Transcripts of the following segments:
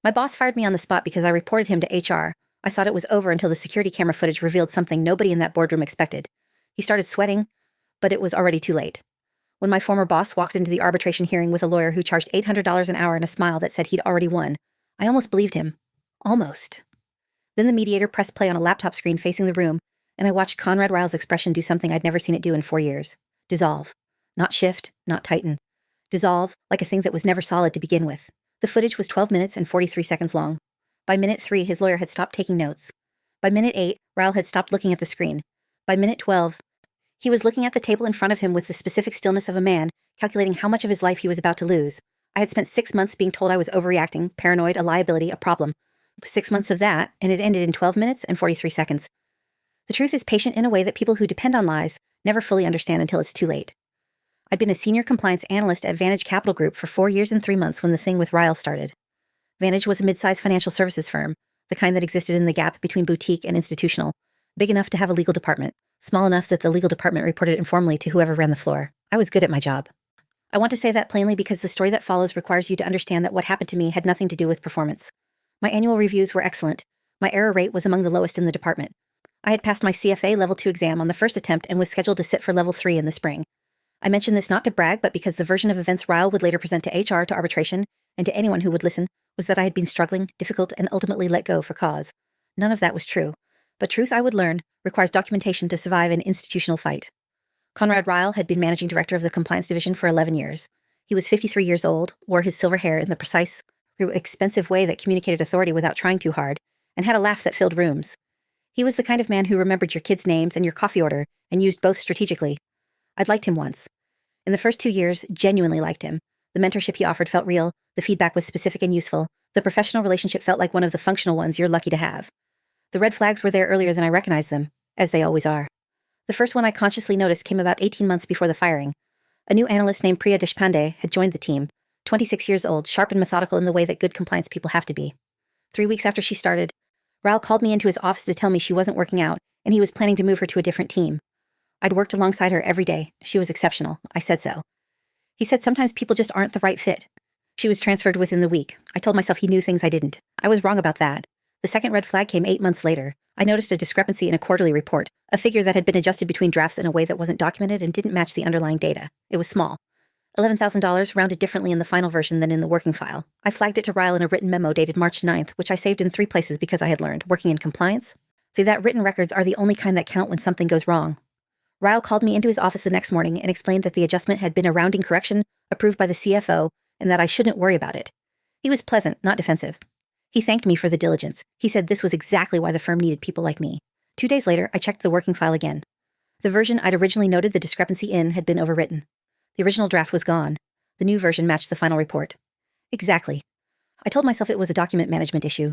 My boss fired me on the spot because I reported him to HR. I thought it was over until the security camera footage revealed something nobody in that boardroom expected. He started sweating, but it was already too late. When my former boss walked into the arbitration hearing with a lawyer who charged $800 an hour and a smile that said he'd already won, I almost believed him. Almost. Then the mediator pressed play on a laptop screen facing the room, and I watched Conrad Ryle's expression do something I'd never seen it do in 4 years. Dissolve. Not shift, not tighten. Dissolve like a thing that was never solid to begin with. The footage was 12 minutes and 43 seconds long. By minute 3, his lawyer had stopped taking notes. By minute 8, Ryle had stopped looking at the screen. By minute 12, he was looking at the table in front of him with the specific stillness of a man, calculating how much of his life he was about to lose. I had spent 6 months being told I was overreacting, paranoid, a liability, a problem. 6 months of that, and it ended in 12 minutes and 43 seconds. The truth is patient in a way that people who depend on lies never fully understand until it's too late. I'd been a senior compliance analyst at Vantage Capital Group for 4 years and 3 months when the thing with Ryle started. Vantage was a mid-sized financial services firm, the kind that existed in the gap between boutique and institutional, big enough to have a legal department, small enough that the legal department reported informally to whoever ran the floor. I was good at my job. I want to say that plainly because the story that follows requires you to understand that what happened to me had nothing to do with performance. My annual reviews were excellent. My error rate was among the lowest in the department. I had passed my CFA Level 2 exam on the first attempt and was scheduled to sit for Level 3 in the spring. I mention this not to brag, but because the version of events Ryle would later present to HR, to arbitration, and to anyone who would listen, was that I had been struggling, difficult, and ultimately let go for cause. None of that was true. But truth, I would learn, requires documentation to survive an institutional fight. Conrad Ryle had been managing director of the compliance division for 11 years. He was 53 years old, wore his silver hair in the precise, expensive way that communicated authority without trying too hard, and had a laugh that filled rooms. He was the kind of man who remembered your kids' names and your coffee order and used both strategically. I'd liked him once. In the first 2 years, genuinely liked him. The mentorship he offered felt real, the feedback was specific and useful, the professional relationship felt like one of the functional ones you're lucky to have. The red flags were there earlier than I recognized them, as they always are. The first one I consciously noticed came about 18 months before the firing. A new analyst named Priya Deshpande had joined the team, 26 years old, sharp and methodical in the way that good compliance people have to be. 3 weeks after she started, Ryle called me into his office to tell me she wasn't working out, and he was planning to move her to a different team. I'd worked alongside her every day. She was exceptional. I said so. He said sometimes people just aren't the right fit. She was transferred within the week. I told myself he knew things I didn't. I was wrong about that. The second red flag came 8 months later. I noticed a discrepancy in a quarterly report, a figure that had been adjusted between drafts in a way that wasn't documented and didn't match the underlying data. It was small. $11,000 rounded differently in the final version than in the working file. I flagged it to Ryle in a written memo dated March 9th, which I saved in 3 places because I had learned, working in compliance. See, that written records are the only kind that count when something goes wrong. Ryle called me into his office the next morning and explained that the adjustment had been a rounding correction approved by the CFO and that I shouldn't worry about it. He was pleasant, not defensive. He thanked me for the diligence. He said this was exactly why the firm needed people like me. 2 days later, I checked the working file again. The version I'd originally noted the discrepancy in had been overwritten. The original draft was gone. The new version matched the final report. Exactly. I told myself it was a document management issue.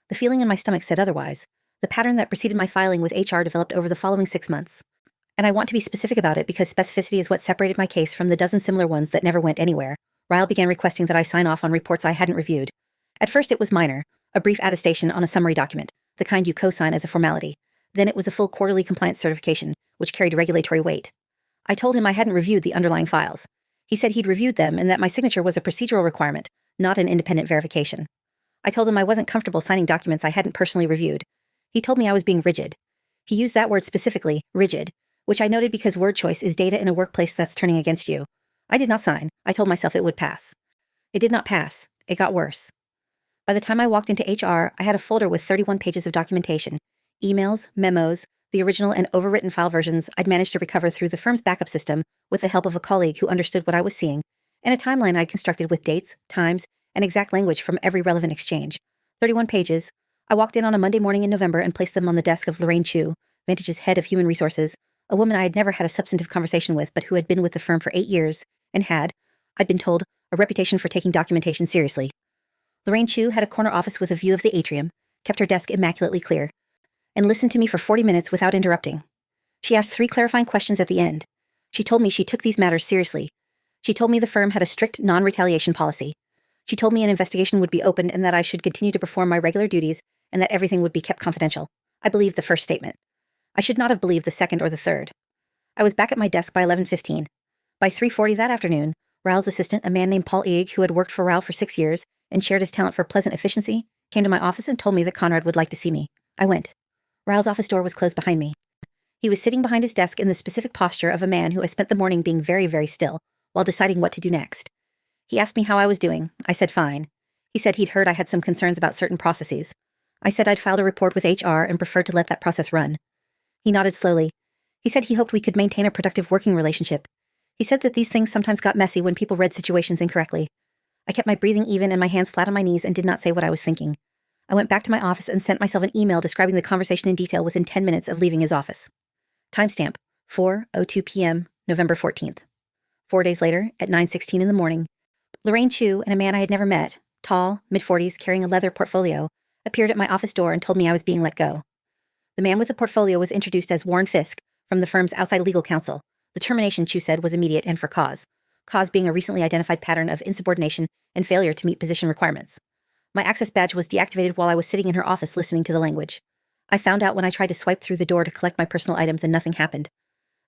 The feeling in my stomach said otherwise. The pattern that preceded my filing with HR developed over the following 6 months. And I want to be specific about it because specificity is what separated my case from the dozen similar ones that never went anywhere. Ryle began requesting that I sign off on reports I hadn't reviewed. At first it was minor, a brief attestation on a summary document, the kind you co-sign as a formality. Then it was a full quarterly compliance certification, which carried regulatory weight. I told him I hadn't reviewed the underlying files. He said he'd reviewed them and that my signature was a procedural requirement, not an independent verification. I told him I wasn't comfortable signing documents I hadn't personally reviewed. He told me I was being rigid. He used that word specifically, rigid, which I noted because word choice is data in a workplace that's turning against you. I did not sign. I told myself it would pass. It did not pass. It got worse. By the time I walked into HR, I had a folder with 31 pages of documentation, emails, memos, the original and overwritten file versions I'd managed to recover through the firm's backup system with the help of a colleague who understood what I was seeing, and a timeline I'd constructed with dates, times, and exact language from every relevant exchange. 31 pages. I walked in on a Monday morning in November and placed them on the desk of Lorraine Chu, Vantage's head of human resources, a woman I had never had a substantive conversation with but who had been with the firm for 8 years and had, I'd been told, a reputation for taking documentation seriously. Lorraine Chu had a corner office with a view of the atrium, kept her desk immaculately clear, and listened to me for 40 minutes without interrupting. She asked 3 clarifying questions at the end. She told me she took these matters seriously. She told me the firm had a strict non-retaliation policy. She told me an investigation would be opened and that I should continue to perform my regular duties and that everything would be kept confidential. I believed the first statement. I should not have believed the second or the third. I was back at my desk by 11:15. By 3:40 that afternoon, Ryle's assistant, a man named Paul Eig, who had worked for Ryle for 6 years, and shared his talent for pleasant efficiency, came to my office and told me that Conrad would like to see me. I went. Raoul's office door was closed behind me. He was sitting behind his desk in the specific posture of a man who has spent the morning being very, very still, while deciding what to do next. He asked me how I was doing. I said fine. He said he'd heard I had some concerns about certain processes. I said I'd filed a report with HR and preferred to let that process run. He nodded slowly. He said he hoped we could maintain a productive working relationship. He said that these things sometimes got messy when people read situations incorrectly. I kept my breathing even and my hands flat on my knees and did not say what I was thinking. I went back to my office and sent myself an email describing the conversation in detail within 10 minutes of leaving his office. Timestamp, 4:02 p.m., November 14th. 4 days later, at 9:16 in the morning, Lorraine Chu and a man I had never met, tall, mid-40s, carrying a leather portfolio, appeared at my office door and told me I was being let go. The man with the portfolio was introduced as Warren Fisk from the firm's outside legal counsel. The termination, Chu said, was immediate and for cause being a recently identified pattern of insubordination and failure to meet position requirements. My access badge was deactivated while I was sitting in her office listening to the language. I found out when I tried to swipe through the door to collect my personal items and nothing happened.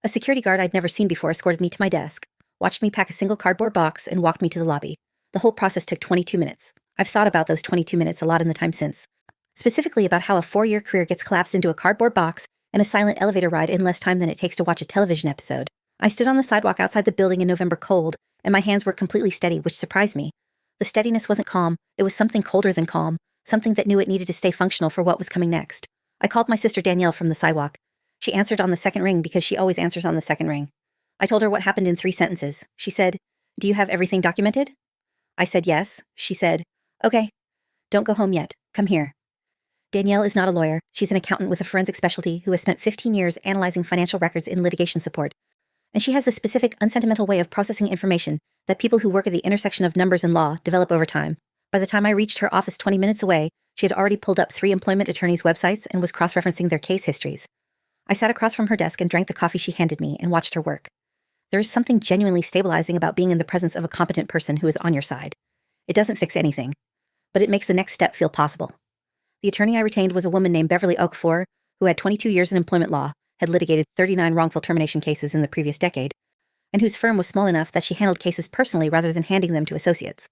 A security guard I'd never seen before escorted me to my desk, watched me pack a single cardboard box, and walked me to the lobby. The whole process took 22 minutes. I've thought about those 22 minutes a lot in the time since. Specifically about how a 4-year career gets collapsed into a cardboard box and a silent elevator ride in less time than it takes to watch a television episode. I stood on the sidewalk outside the building in November cold, and my hands were completely steady, which surprised me. The steadiness wasn't calm, it was something colder than calm, something that knew it needed to stay functional for what was coming next. I called my sister Danielle from the sidewalk. She answered on the second ring because she always answers on the second ring. I told her what happened in 3 sentences. She said, "Do you have everything documented?" I said yes. She said, "Okay. Don't go home yet. Come here." Danielle is not a lawyer. She's an accountant with a forensic specialty who has spent 15 years analyzing financial records in litigation support. And she has the specific, unsentimental way of processing information that people who work at the intersection of numbers and law develop over time. By the time I reached her office 20 minutes away, she had already pulled up 3 employment attorneys' websites and was cross-referencing their case histories. I sat across from her desk and drank the coffee she handed me and watched her work. There is something genuinely stabilizing about being in the presence of a competent person who is on your side. It doesn't fix anything, but it makes the next step feel possible. The attorney I retained was a woman named Beverly Okafor, who had 22 years in employment law, had litigated 39 wrongful termination cases in the previous decade, and whose firm was small enough that she handled cases personally rather than handing them to associates.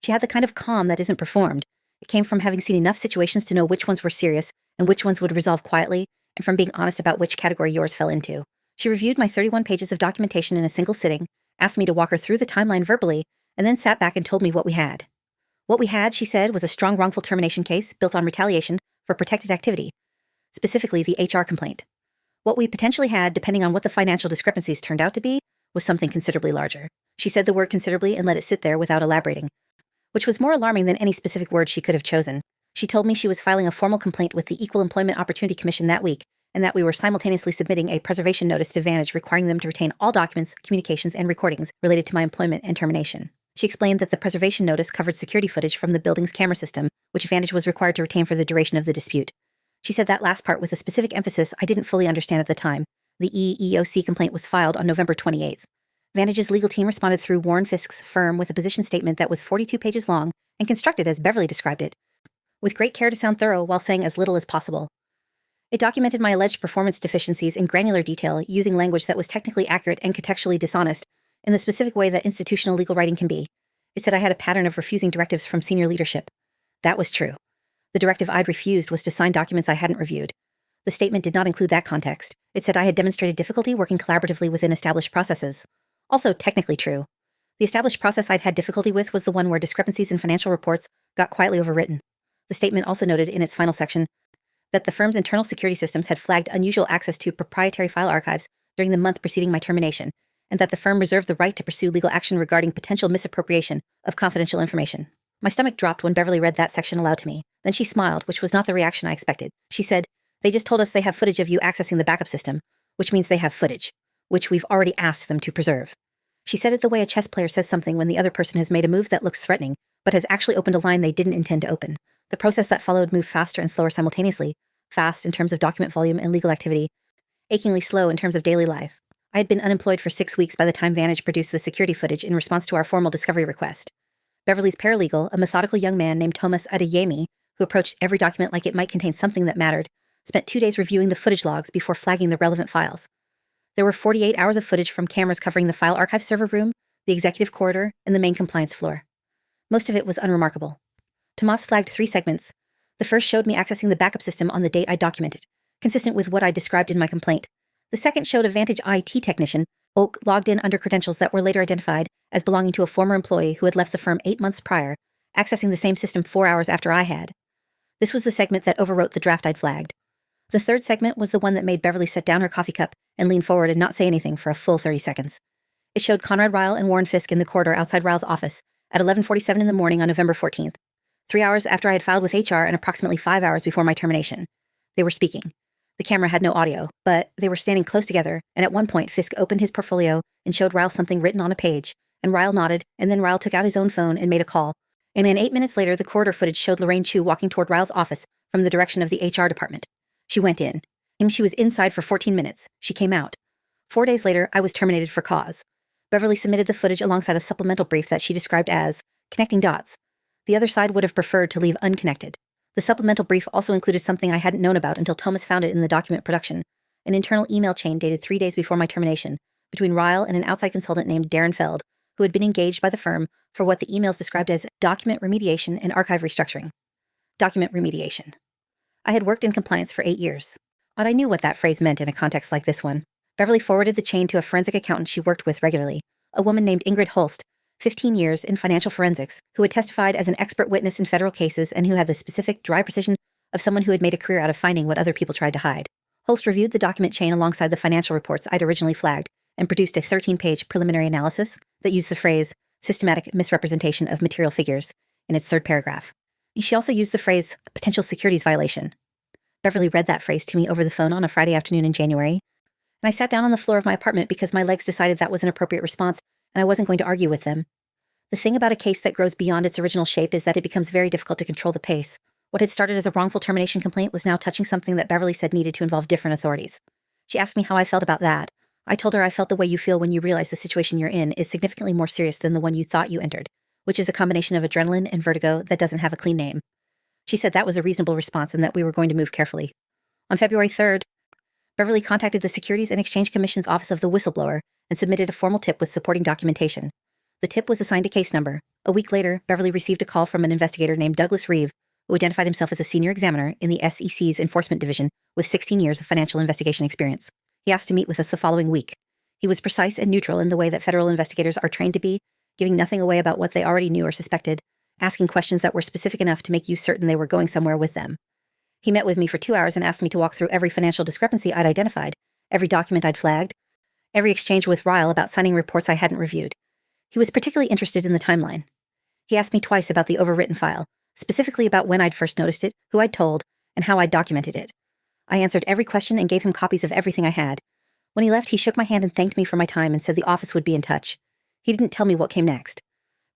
She had the kind of calm that isn't performed. It came from having seen enough situations to know which ones were serious and which ones would resolve quietly, and from being honest about which category yours fell into. She reviewed my 31 pages of documentation in a single sitting, asked me to walk her through the timeline verbally, and then sat back and told me what we had. What we had, she said, was a strong wrongful termination case built on retaliation for protected activity, specifically the HR complaint. What we potentially had, depending on what the financial discrepancies turned out to be, was something considerably larger. She said the word considerably and let it sit there without elaborating, which was more alarming than any specific word she could have chosen. She told me she was filing a formal complaint with the Equal Employment Opportunity Commission that week, and that we were simultaneously submitting a preservation notice to Vantage requiring them to retain all documents, communications, and recordings related to my employment and termination. She explained that the preservation notice covered security footage from the building's camera system, which Vantage was required to retain for the duration of the dispute. She said that last part with a specific emphasis I didn't fully understand at the time. The EEOC complaint was filed on November 28th. Vantage's legal team responded through Warren Fisk's firm with a position statement that was 42 pages long and constructed as Beverly described it, with great care to sound thorough while saying as little as possible. It documented my alleged performance deficiencies in granular detail using language that was technically accurate and contextually dishonest in the specific way that institutional legal writing can be. It said I had a pattern of refusing directives from senior leadership. That was true. The directive I'd refused was to sign documents I hadn't reviewed. The statement did not include that context. It said I had demonstrated difficulty working collaboratively within established processes. Also technically true. The established process I'd had difficulty with was the one where discrepancies in financial reports got quietly overwritten. The statement also noted in its final section that the firm's internal security systems had flagged unusual access to proprietary file archives during the month preceding my termination, and that the firm reserved the right to pursue legal action regarding potential misappropriation of confidential information. My stomach dropped when Beverly read that section aloud to me. Then she smiled, which was not the reaction I expected. She said, "They just told us they have footage of you accessing the backup system, which means they have footage, which we've already asked them to preserve." She said it the way a chess player says something when the other person has made a move that looks threatening, but has actually opened a line they didn't intend to open. The process that followed moved faster and slower simultaneously, fast in terms of document volume and legal activity, achingly slow in terms of daily life. I had been unemployed for 6 weeks by the time Vantage produced the security footage in response to our formal discovery request. Beverly's paralegal, a methodical young man named Thomas Adeyemi, who approached every document like it might contain something that mattered, spent 2 days reviewing the footage logs before flagging the relevant files. There were 48 hours of footage from cameras covering the file archive server room, the executive corridor, and the main compliance floor. Most of it was unremarkable. Tomas flagged 3 segments. The first showed me accessing the backup system on the date I documented, consistent with what I described in my complaint. The second showed a Vantage IT technician, Oak, logged in under credentials that were later identified as belonging to a former employee who had left the firm 8 months prior, accessing the same system 4 hours after I had. This was the segment that overwrote the draft I'd flagged. The third segment was the one that made Beverly set down her coffee cup and lean forward and not say anything for a full 30 seconds. It showed Conrad Ryle and Warren Fisk in the corridor outside Ryle's office at 11:47 in the morning on November 14th, 3 hours after I had filed with HR and approximately 5 hours before my termination. They were speaking. The camera had no audio, but they were standing close together, and at one point Fisk opened his portfolio and showed Ryle something written on a page, and Ryle nodded, and then Ryle took out his own phone and made a call. And then 8 minutes later, the corridor footage showed Lorraine Chu walking toward Ryle's office from the direction of the HR department. She went in. And she was inside for 14 minutes. She came out. 4 days later, I was terminated for cause. Beverly submitted the footage alongside a supplemental brief that she described as connecting dots. The other side would have preferred to leave unconnected. The supplemental brief also included something I hadn't known about until Thomas found it in the document production, an internal email chain dated 3 days before my termination, between Ryle and an outside consultant named Darren Feld, who had been engaged by the firm for what the emails described as document remediation and archive restructuring. Document remediation. I had worked in compliance for 8 years. But I knew what that phrase meant in a context like this one. Beverly forwarded the chain to a forensic accountant she worked with regularly, a woman named Ingrid Holst, 15 years in financial forensics, who had testified as an expert witness in federal cases and who had the specific, dry precision of someone who had made a career out of finding what other people tried to hide. Holst reviewed the document chain alongside the financial reports I'd originally flagged and produced a 13-page preliminary analysis that used the phrase systematic misrepresentation of material figures in its third paragraph. She also used the phrase potential securities violation. Beverly read that phrase to me over the phone on a Friday afternoon in January, and I sat down on the floor of my apartment because my legs decided that was an appropriate response, and I wasn't going to argue with them. The thing about a case that grows beyond its original shape is that it becomes very difficult to control the pace. What had started as a wrongful termination complaint was now touching something that Beverly said needed to involve different authorities. She asked me how I felt about that. I told her I felt the way you feel when you realize the situation you're in is significantly more serious than the one you thought you entered, which is a combination of adrenaline and vertigo that doesn't have a clean name. She said that was a reasonable response and that we were going to move carefully. On February 3rd, Beverly contacted the Securities and Exchange Commission's Office of the Whistleblower and submitted a formal tip with supporting documentation. The tip was assigned a case number. A week later, Beverly received a call from an investigator named Douglas Reeve, who identified himself as a senior examiner in the SEC's enforcement division with 16 years of financial investigation experience. He asked to meet with us the following week. He was precise and neutral in the way that federal investigators are trained to be, giving nothing away about what they already knew or suspected, asking questions that were specific enough to make you certain they were going somewhere with them. He met with me for 2 hours and asked me to walk through every financial discrepancy I'd identified, every document I'd flagged, every exchange with Ryle about signing reports I hadn't reviewed. He was particularly interested in the timeline. He asked me twice about the overwritten file, specifically about when I'd first noticed it, who I'd told, and how I'd documented it. I answered every question and gave him copies of everything I had. When he left, he shook my hand and thanked me for my time and said the office would be in touch. He didn't tell me what came next.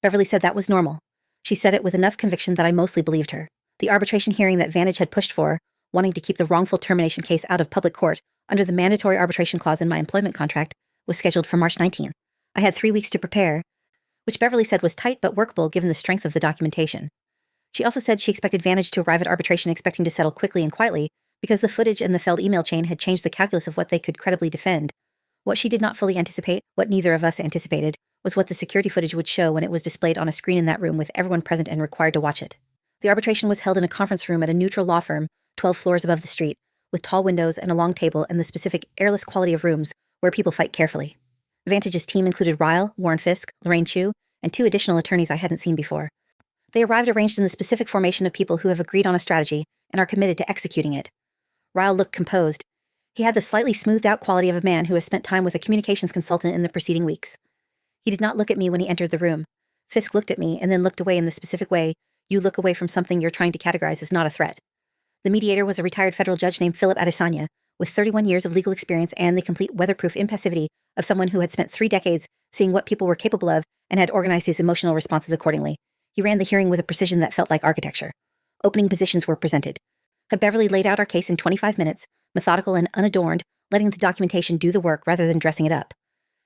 Beverly said that was normal. She said it with enough conviction that I mostly believed her. The arbitration hearing that Vantage had pushed for, wanting to keep the wrongful termination case out of public court under the mandatory arbitration clause in my employment contract, was scheduled for March 19th. I had 3 weeks to prepare, which Beverly said was tight but workable given the strength of the documentation. She also said she expected Vantage to arrive at arbitration expecting to settle quickly and quietly because the footage in the Feld email chain had changed the calculus of what they could credibly defend. What she did not fully anticipate, what neither of us anticipated, was what the security footage would show when it was displayed on a screen in that room with everyone present and required to watch it. The arbitration was held in a conference room at a neutral law firm 12 floors above the street, with tall windows and a long table and the specific airless quality of rooms where people fight carefully. Vantage's team included Ryle, Warren Fisk, Lorraine Chu, and 2 additional attorneys I hadn't seen before. They arrived arranged in the specific formation of people who have agreed on a strategy and are committed to executing it. Ryle looked composed. He had the slightly smoothed-out quality of a man who has spent time with a communications consultant in the preceding weeks. He did not look at me when he entered the room. Fisk looked at me and then looked away in the specific way you look away from something you're trying to categorize as not a threat. The mediator was a retired federal judge named Philip Adesanya, with 31 years of legal experience and the complete weatherproof impassivity of someone who had spent 3 decades seeing what people were capable of and had organized his emotional responses accordingly. He ran the hearing with a precision that felt like architecture. Opening positions were presented. Beverly laid out our case in 25 minutes, methodical and unadorned, letting the documentation do the work rather than dressing it up.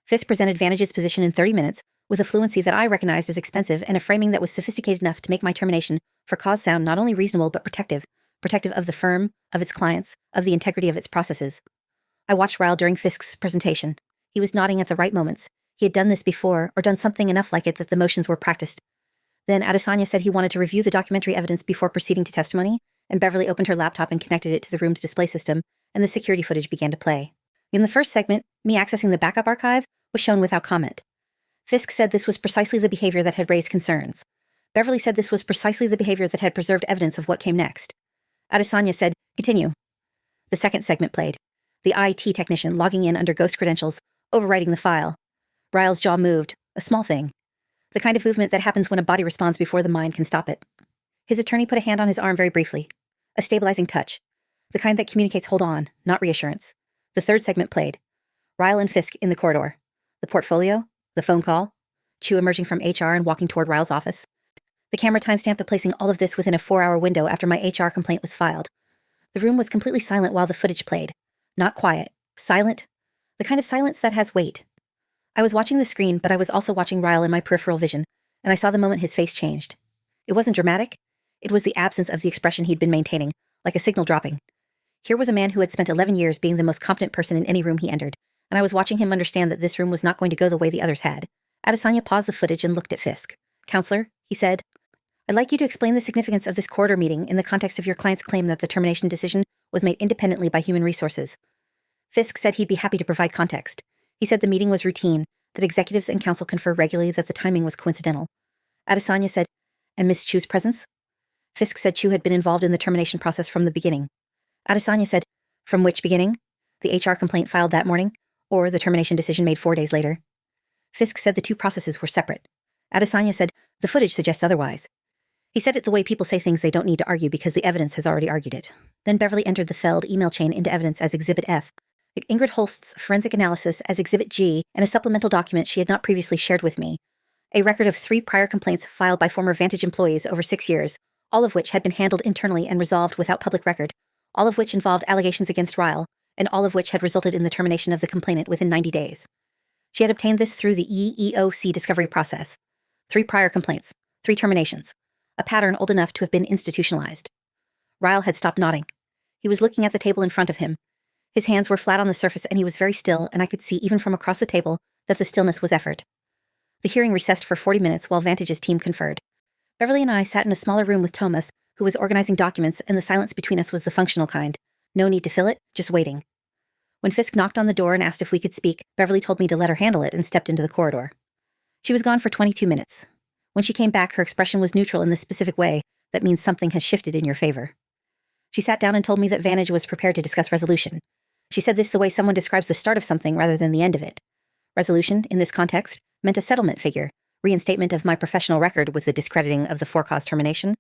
Fisk presented Vantage's position in 30 minutes, with a fluency that I recognized as expensive and a framing that was sophisticated enough to make my termination for cause sound not only reasonable but protective of the firm, of its clients, of the integrity of its processes. I watched Ryle during Fisk's presentation. He was nodding at the right moments. He had done this before, or done something enough like it that the motions were practiced. Then Adesanya said he wanted to review the documentary evidence before proceeding to testimony, and Beverly opened her laptop and connected it to the room's display system, and the security footage began to play. In the first segment, me accessing the backup archive was shown without comment. Fisk said this was precisely the behavior that had raised concerns. Beverly said this was precisely the behavior that had preserved evidence of what came next. Adesanya said, "Continue." The second segment played. The IT technician logging in under ghost credentials, overwriting the file. Ryle's jaw moved, a small thing. The kind of movement that happens when a body responds before the mind can stop it. His attorney put a hand on his arm very briefly. A stabilizing touch. The kind that communicates hold on, not reassurance. The third segment played. Ryle and Fisk in the corridor. The portfolio, the phone call, Chu emerging from HR and walking toward Ryle's office. The camera timestamped placing all of this within a 4-hour window after my HR complaint was filed. The room was completely silent while the footage played. Not quiet. Silent. The kind of silence that has weight. I was watching the screen, but I was also watching Ryle in my peripheral vision, and I saw the moment his face changed. It wasn't dramatic. It was the absence of the expression he'd been maintaining, like a signal dropping. Here was a man who had spent 11 years being the most competent person in any room he entered, and I was watching him understand that this room was not going to go the way the others had. Adesanya paused the footage and looked at Fisk. "Counselor," he said, "I'd like you to explain the significance of this corridor meeting in the context of your client's claim that the termination decision was made independently by human resources." Fisk said he'd be happy to provide context. He said the meeting was routine, that executives and counsel confer regularly, that the timing was coincidental. Adesanya said, "And Miss Chu's presence?" Fisk said Chu had been involved in the termination process from the beginning. Adesanya said, "From which beginning? The HR complaint filed that morning, or the termination decision made 4 days later?" Fisk said the two processes were separate. Adesanya said, "The footage suggests otherwise." He said it the way people say things they don't need to argue because the evidence has already argued it. Then Beverly entered the Feld email chain into evidence as Exhibit F, Ingrid Holst's forensic analysis as Exhibit G, and a supplemental document she had not previously shared with me. A record of 3 prior complaints filed by former Vantage employees over 6 years, all of which had been handled internally and resolved without public record, all of which involved allegations against Ryle, and all of which had resulted in the termination of the complainant within 90 days. She had obtained this through the EEOC discovery process. 3 prior complaints, 3 terminations, a pattern old enough to have been institutionalized. Ryle had stopped nodding. He was looking at the table in front of him. His hands were flat on the surface and he was very still, and I could see even from across the table that the stillness was effort. The hearing recessed for 40 minutes while Vantage's team conferred. Beverly and I sat in a smaller room with Thomas, who was organizing documents, and the silence between us was the functional kind. No need to fill it, just waiting. When Fisk knocked on the door and asked if we could speak, Beverly told me to let her handle it and stepped into the corridor. She was gone for 22 minutes. When she came back, her expression was neutral in this specific way that means something has shifted in your favor. She sat down and told me that Vantage was prepared to discuss resolution. She said this the way someone describes the start of something rather than the end of it. Resolution, in this context, meant a settlement figure, reinstatement of my professional record with the discrediting of the for-cause termination,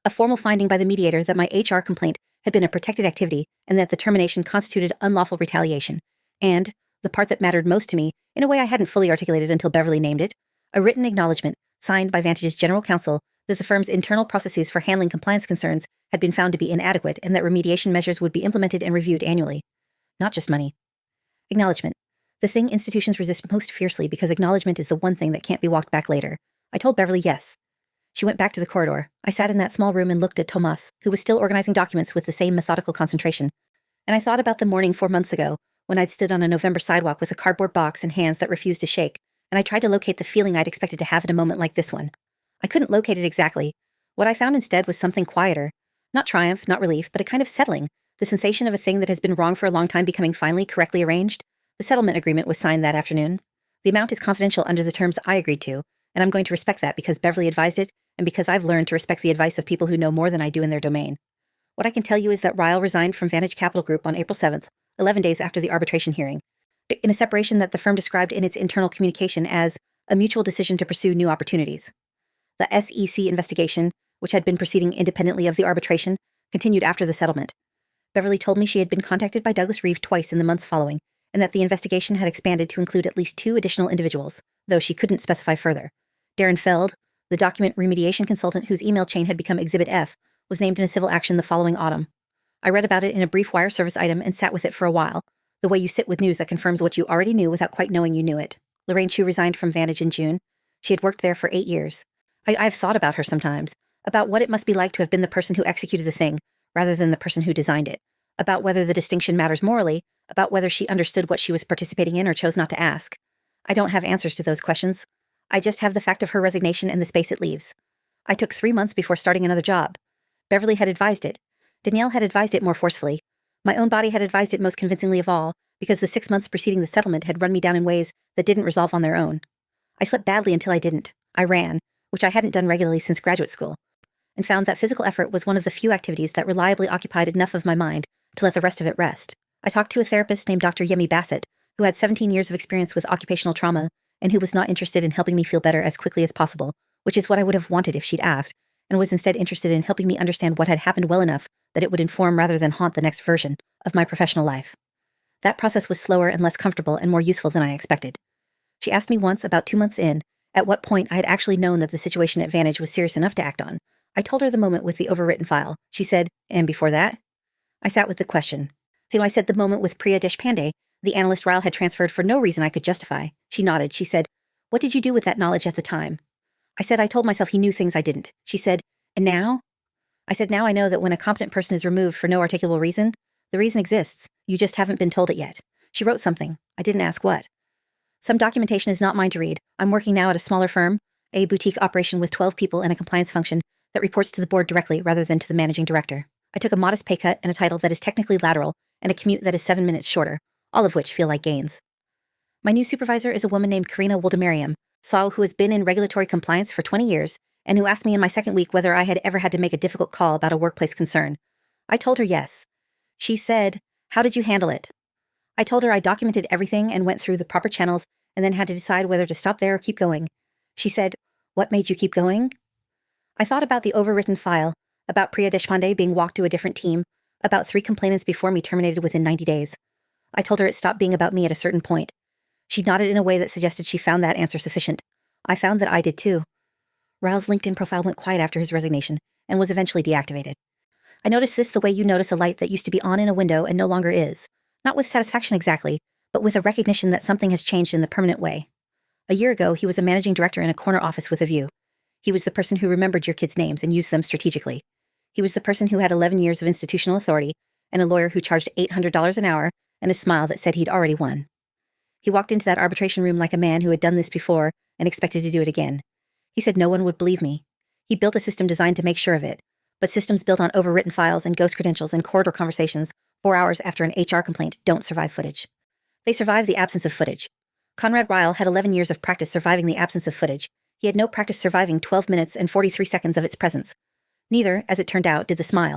a formal finding by the mediator that my HR complaint had been a protected activity and that the termination constituted unlawful retaliation, and, the part that mattered most to me, in a way I hadn't fully articulated until Beverly named it, a written acknowledgement, signed by Vantage's general counsel, that the firm's internal processes for handling compliance concerns had been found to be inadequate and that remediation measures would be implemented and reviewed annually. Not just money. Acknowledgement. The thing institutions resist most fiercely because acknowledgement is the one thing that can't be walked back later. I told Beverly yes. She went back to the corridor. I sat in that small room and looked at Tomas, who was still organizing documents with the same methodical concentration. And I thought about the morning 4 months ago, when I'd stood on a November sidewalk with a cardboard box in hands that refused to shake, and I tried to locate the feeling I'd expected to have at a moment like this one. I couldn't locate it exactly. What I found instead was something quieter. Not triumph, not relief, but a kind of settling. The sensation of a thing that has been wrong for a long time becoming finally correctly arranged. The settlement agreement was signed that afternoon. The amount is confidential under the terms I agreed to, and I'm going to respect that because Beverly advised it, and because I've learned to respect the advice of people who know more than I do in their domain. What I can tell you is that Ryle resigned from Vantage Capital Group on April 7th, 11 days after the arbitration hearing, in a separation that the firm described in its internal communication as a mutual decision to pursue new opportunities. The SEC investigation, which had been proceeding independently of the arbitration, continued after the settlement. Beverly told me she had been contacted by Douglas Reeve twice in the months following, and that the investigation had expanded to include at least 2 additional individuals, though she couldn't specify further. Darren Feld, the document remediation consultant whose email chain had become Exhibit F, was named in a civil action the following autumn. I read about it in a brief wire service item and sat with it for a while, the way you sit with news that confirms what you already knew without quite knowing you knew it. Lorraine Chu resigned from Vantage in June. She had worked there for 8 years. I've thought about her sometimes, about what it must be like to have been the person who executed the thing, rather than the person who designed it, about whether the distinction matters morally, about whether she understood what she was participating in or chose not to ask. I don't have answers to those questions. I just have the fact of her resignation and the space it leaves. I took 3 months before starting another job. Beverly had advised it. Danielle had advised it more forcefully. My own body had advised it most convincingly of all, because the 6 months preceding the settlement had run me down in ways that didn't resolve on their own. I slept badly until I didn't. I ran, which I hadn't done regularly since graduate school, and found that physical effort was one of the few activities that reliably occupied enough of my mind to let the rest of it rest. I talked to a therapist named Dr. Yemi Bassett, who had 17 years of experience with occupational trauma and who was not interested in helping me feel better as quickly as possible, which is what I would have wanted if she'd asked, and was instead interested in helping me understand what had happened well enough that it would inform rather than haunt the next version of my professional life. That process was slower and less comfortable and more useful than I expected. She asked me once, about 2 months in, at what point I had actually known that the situation at Vantage was serious enough to act on. I told her the moment with the overwritten file. She said, "And before that?" I sat with the question. So I said the moment with Priya Deshpande, the analyst Ryle had transferred for no reason I could justify. She nodded. She said, "What did you do with that knowledge at the time?" I said I told myself he knew things I didn't. She said, "And now?" I said, "Now I know that when a competent person is removed for no articulable reason, the reason exists. You just haven't been told it yet." She wrote something. I didn't ask what. Some documentation is not mine to read. I'm working now at a smaller firm, a boutique operation with 12 people and a compliance function that reports to the board directly rather than to the managing director. I took a modest pay cut and a title that is technically lateral and a commute that is 7 minutes shorter, all of which feel like gains. My new supervisor is a woman named Karina Woldemariam, Saul, who has been in regulatory compliance for 20 years and who asked me in my second week whether I had ever had to make a difficult call about a workplace concern. I told her yes. She said, "How did you handle it?" I told her I documented everything and went through the proper channels and then had to decide whether to stop there or keep going. She said, "What made you keep going?" I thought about the overwritten file, about Priya Deshpande being walked to a different team, about 3 complainants before me terminated within 90 days. I told her it stopped being about me at a certain point. She nodded in a way that suggested she found that answer sufficient. I found that I did too. Ryle's LinkedIn profile went quiet after his resignation and was eventually deactivated. I noticed this the way you notice a light that used to be on in a window and no longer is. Not with satisfaction exactly, but with a recognition that something has changed in the permanent way. A year ago, he was a managing director in a corner office with a view. He was the person who remembered your kids' names and used them strategically. He was the person who had 11 years of institutional authority and a lawyer who charged $800 an hour and a smile that said he'd already won. He walked into that arbitration room like a man who had done this before and expected to do it again. He said no one would believe me. He built a system designed to make sure of it, but systems built on overwritten files and ghost credentials and corridor conversations 4 hours after an HR complaint don't survive footage. They survive the absence of footage. Conrad Ryle had 11 years of practice surviving the absence of footage. He had no practice surviving 12 minutes and 43 seconds of its presence. Neither, as it turned out, did the smile.